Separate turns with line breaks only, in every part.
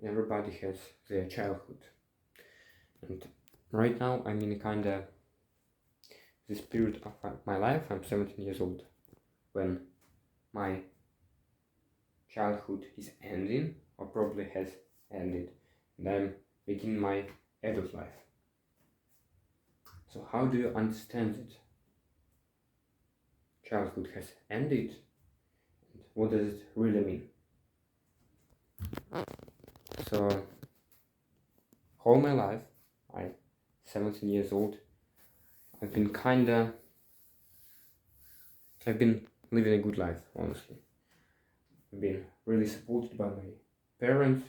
everybody has their childhood. And right now I'm in kinda this period of my life. I'm 17 years old when my childhood is ending, or probably has ended, and I'm beginning my adult life. So how do you understand it? Childhood has ended, and what does it really mean? So all my life, I'm 17 years old, I've been living a good life, honestly. I've been really supported by my parents.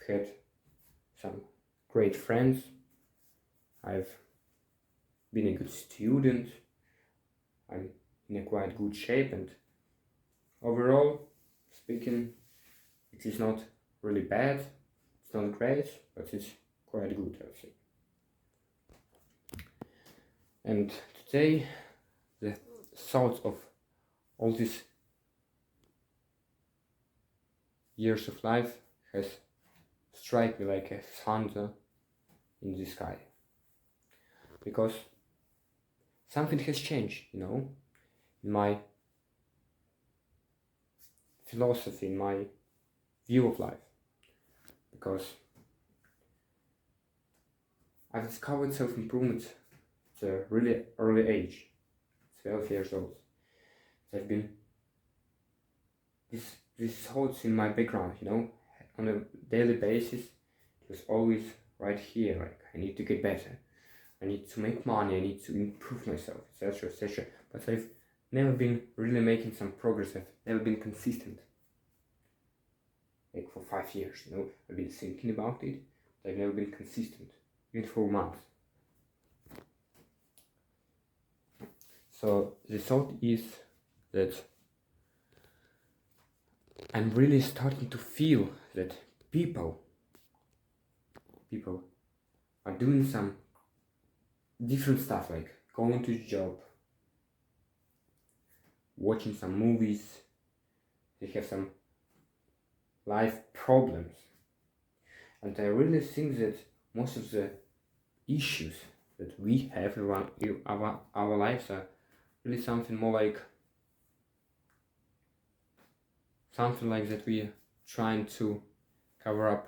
I've had some great friends. I've been a good student. I'm in a quite good shape, and overall speaking, it is not really bad. It's not great, but it's quite good, I think. And today, the thoughts of all these years of life has struck me like a thunder in the sky, because something has changed, in my philosophy, in my view of life, because I've discovered self-improvement at a really early age, 12 years old. There've been these thoughts in my background, on a daily basis. It was always right here, like I need to get better, I need to make money, I need to improve myself, etc., etc. But I've never been really making some progress. I've never been consistent. Like for 5 years, I've been thinking about it, but I've never been consistent, even for months. So the thought is that I'm really starting to feel that people are doing some different stuff, like going to the job, watching some movies. They have some life problems, and I really think that most of the issues that we have in our lives are really something more like that we are trying to cover up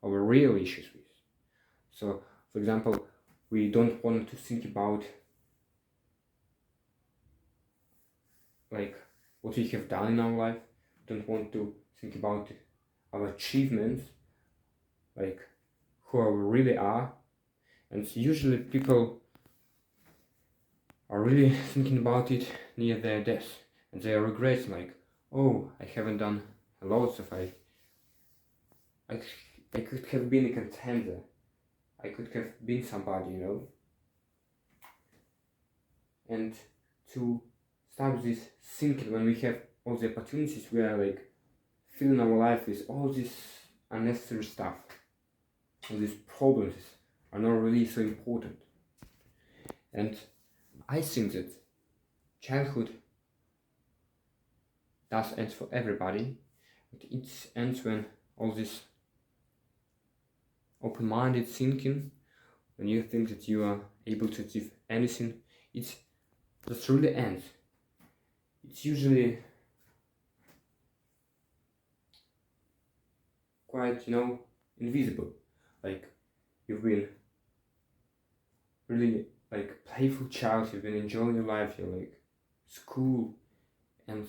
our real issues with. So, for example, we don't want to think about like what we have done in our life. We don't want to think about our achievements, like who we really are. And usually people are really thinking about it near their death, and they are regretting, like, oh, I haven't done a lot of I could have been a contender, I could have been somebody, And to stop this thinking, when we have all the opportunities, we are like filling our life with all this unnecessary stuff. All these problems are not really so important. And I think that childhood does end for everybody, but it ends when all this open-minded thinking, when you think that you are able to achieve anything, that really ends. It's usually quite, invisible. Like, you've been really like playful child, you've been enjoying your life, you're like school, and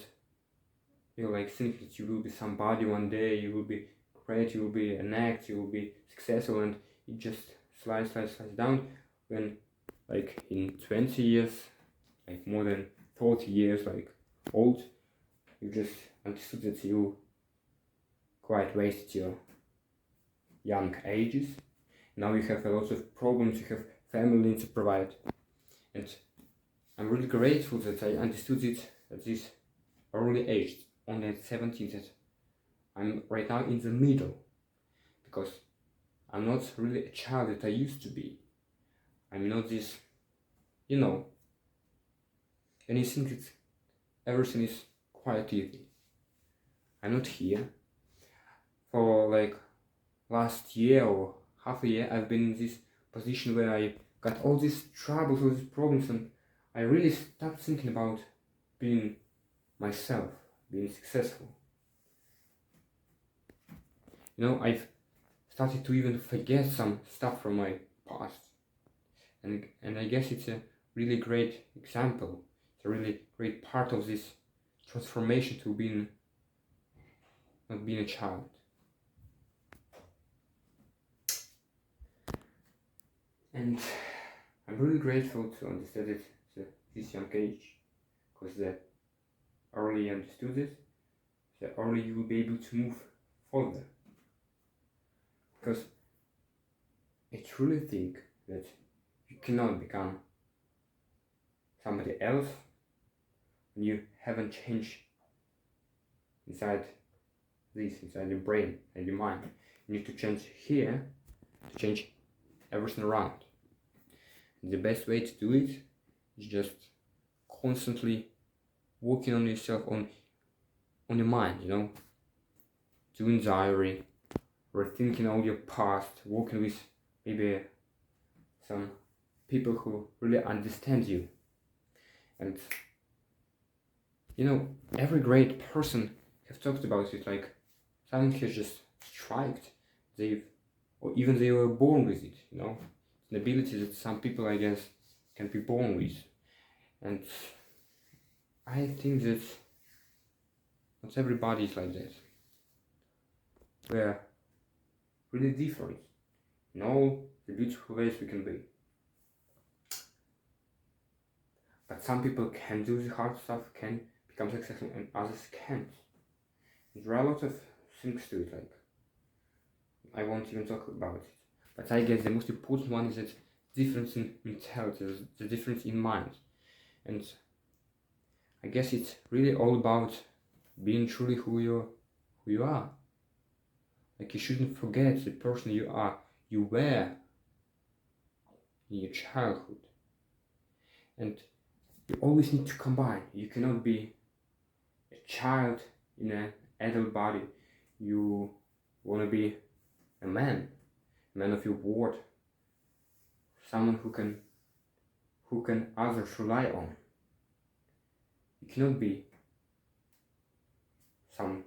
you're like thinking that you will be somebody one day, you will be great, you will be an act, you will be successful, and it just slides down when, like, in 20 years, like more than 40 years, like old, you just understood that you quite wasted your young ages. Now you have a lot of problems, you have family to provide, and I'm really grateful that I understood it at this early age, only at 17, that I'm right now in the middle, because I'm not really a child that I used to be. I'm not this, and you think that everything is quite easy. I'm not here for like last year or half a year I've been in this position where I got all these troubles, all these problems, and I really stopped thinking about being myself, being successful. I've started to even forget some stuff from my past. And I guess it's a really great example. It's a really great part of this transformation to not being a child. And I'm really grateful to understand it at this young age, because the early you understood it, the early you will be able to move further. Because I truly think that you cannot become somebody else when you haven't changed inside your brain and your mind. You need to change here to change everything around. And the best way to do it is just constantly working on yourself, on your mind, doing diary, rethinking all your past, working with maybe some people who really understand you. And every great person have talked about it, like someone has just striked, or even they were born with it, It's an ability that some people, I guess, can be born with. And I think that not everybody is like that. We're really different in all the beautiful ways we can be. But some people can do the hard stuff, can become successful, and others can't. And there are a lot of things to it, like I won't even talk about it. But I guess the most important one is that difference in mentality, the difference in mind. And I guess it's really all about being truly who you are. Like, you shouldn't forget the person you were in your childhood. And you always need to combine. You cannot be a child in an adult body. You want to be a man of your word, someone who can others rely on. You cannot be some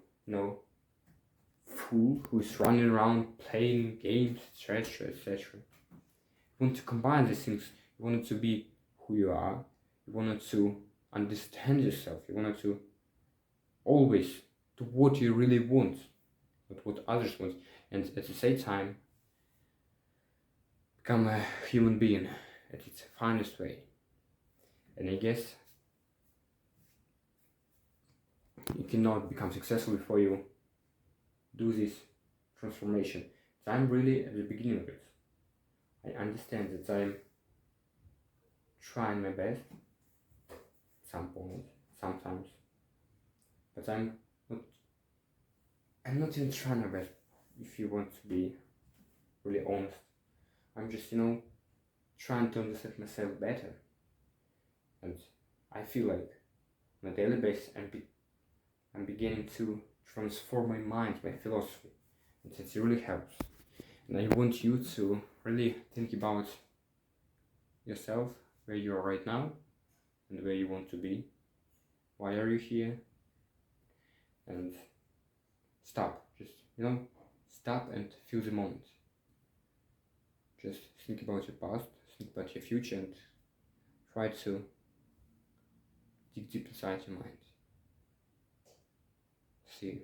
fool who is running around playing games, etc. You want to combine these things. You wanted to be who you are. You wanted to understand yourself. You wanted to always do what you really want, not what others want, and at the same time become a human being at its finest way. And I guess you cannot become successful before you do this transformation. So I'm really at the beginning of it. I understand that I'm trying my best at some point, sometimes, but I'm not even trying my best, if you want to be really honest. I'm just, trying to understand myself better. And I feel like on a daily basis I'm beginning to transform my mind, my philosophy, and it really helps. And I want you to really think about yourself, where you are right now, and where you want to be. Why are you here? And stop. Just, stop and feel the moment. Just think about your past, think about your future, and try to dig deep inside your mind. See you.